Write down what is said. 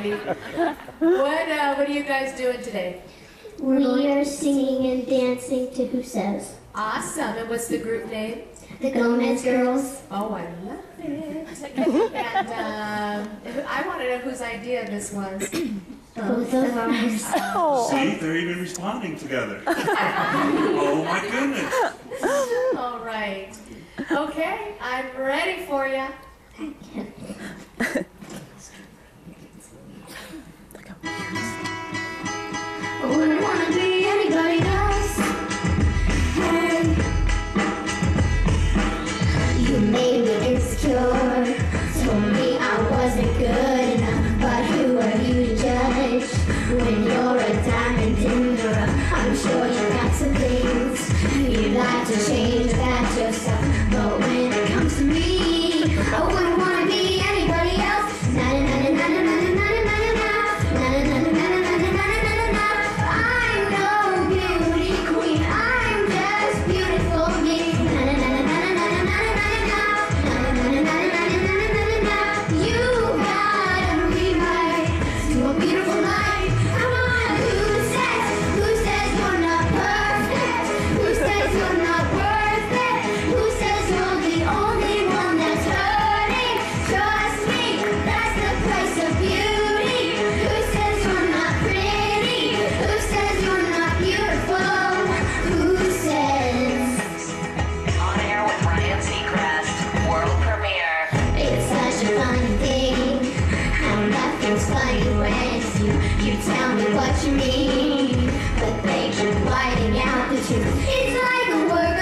Randy. What are you guys doing today? We are singing and dancing to Who Says. Awesome. And what's the group name? The Gomez Girls. Oh, I love it. And I want to know whose idea this was. Both of ours. See, they're even responding together. Oh my goodness. All right. Okay, I'm ready for you. I wouldn't want to be anybody else. Hey, you made me insecure. Told me I wasn't good enough. But who are you to judge? When you're a diamond in the rough, I'm sure you got some things you'd like to change about yourself. But when it comes to me, I wouldn't want to be anybody else. Na na na na na na na na na na na na na na na na na na. I'm no beauty queen. I'm just beautiful me. Na na na na na na na na na na na na na na na. You gotta rewrite to a beautiful life. Come on, who says you're not perfect? Who says you're not worth it? Who says you're the only one that's hurting? Trust me, that's the price of beauty. Who says you're not pretty? Who says you're not beautiful? Who says? On air with Ryan Seacrest, world premiere. It's such a funny thing how nothing's funny when it's you tell me what you mean, but they keep whiting out the truth. It's like a word